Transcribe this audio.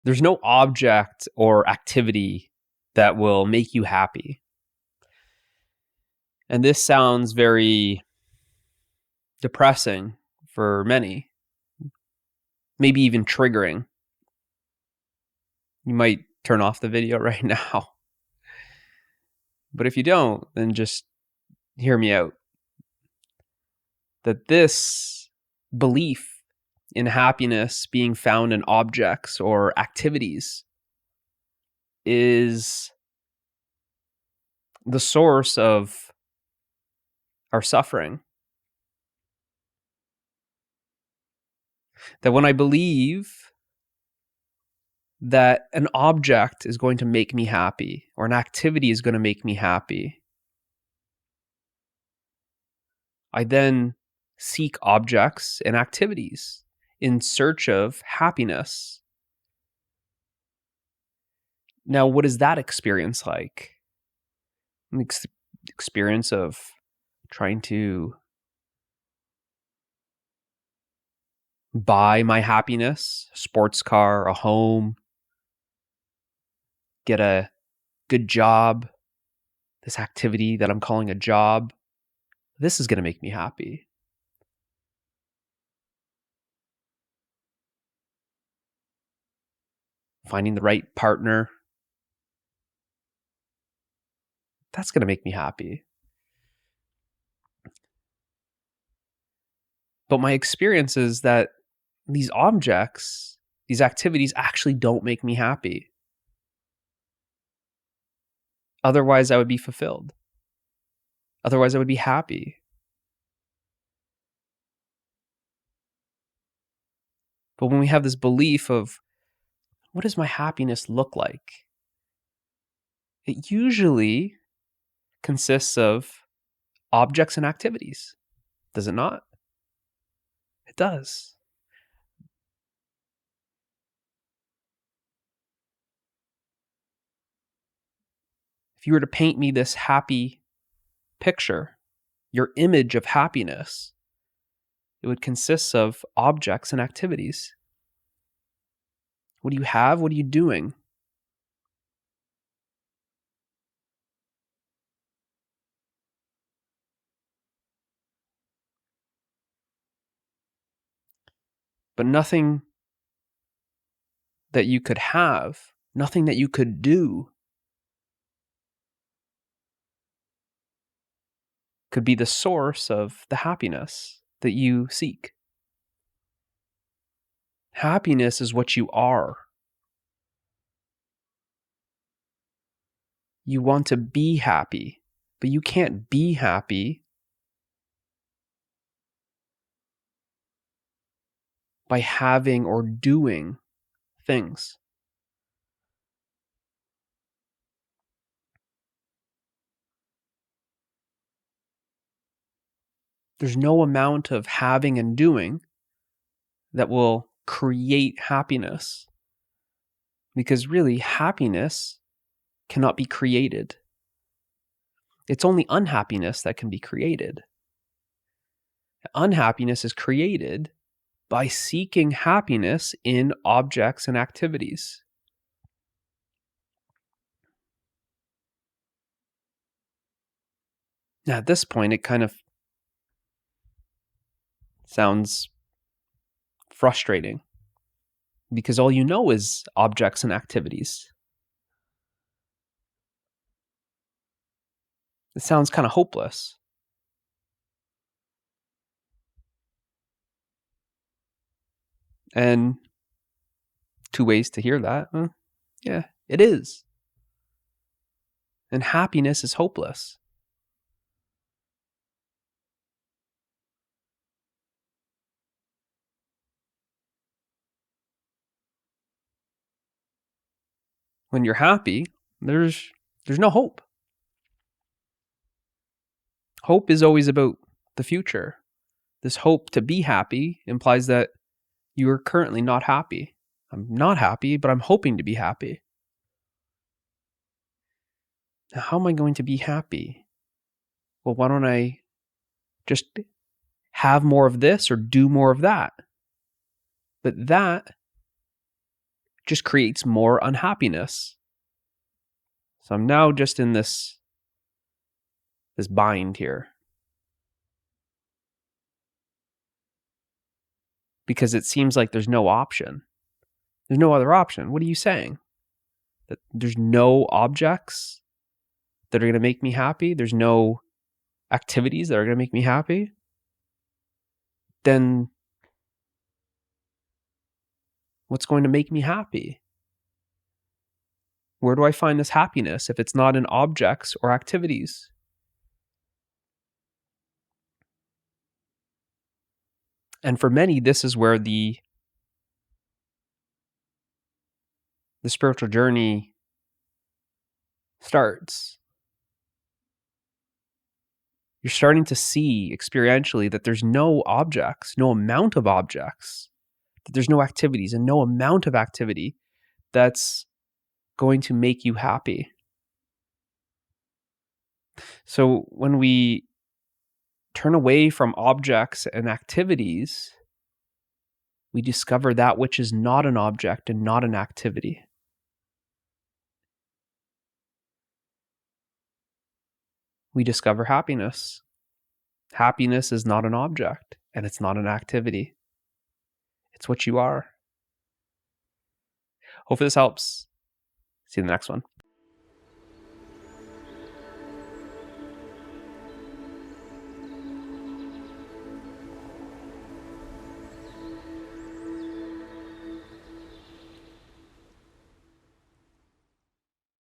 There's no object or activity that will make you happy. And this sounds very depressing for many, maybe even triggering. You might turn off the video right now. But if you don't, then just hear me out. That this belief in happiness being found in objects or activities is the source of our suffering. That when I believe that an object is going to make me happy or an activity is going to make me happy, I then seek objects and activities in search of happiness. Now, what is that experience like? An experience of trying to buy my happiness, a sports car, a home, get a good job, this activity that I'm calling a job. This is going to make me happy. Finding the right partner, that's going to make me happy. But my experience is that these objects, these activities actually don't make me happy. Otherwise, I would be fulfilled. Otherwise, I would be happy. But when we have this belief of, what does my happiness look like? It usually consists of objects and activities. Does it not? It does. If you were to paint me this happy picture, your image of happiness, it would consist of objects and activities. What do you have? What are you doing? But nothing that you could have, nothing that you could do could be the source of the happiness that you seek. Happiness is what you are. You want to be happy, but you can't be happy by having or doing things. There's no amount of having and doing that will create happiness. Because really, happiness cannot be created. It's only unhappiness that can be created. Unhappiness is created by seeking happiness in objects and activities. Now, at this point, it kind of sounds frustrating because all you know is objects and activities. It sounds kind of hopeless. And two ways to hear that. Yeah, it is. And happiness is hopeless. When you're happy, there's no hope. Hope is always about the future. This hope to be happy implies that you are currently not happy. I'm not happy, but I'm hoping to be happy. Now, how am I going to be happy? Well, why don't I just have more of this or do more of that? But that just creates more unhappiness. So I'm now just in this bind here. Because it seems like there's no option. There's no other option. What are you saying? That there's no objects that are going to make me happy? There's no activities that are going to make me happy? Then what's going to make me happy? Where do I find this happiness if it's not in objects or activities? And for many, this is where the spiritual journey starts. You're starting to see experientially that there's no objects, no amount of objects, that there's no activities and no amount of activity that's going to make you happy. So when we turn away from objects and activities, we discover that which is not an object and not an activity. We discover happiness. Happiness is not an object and it's not an activity. It's what you are. Hopefully this helps. See you in the next one.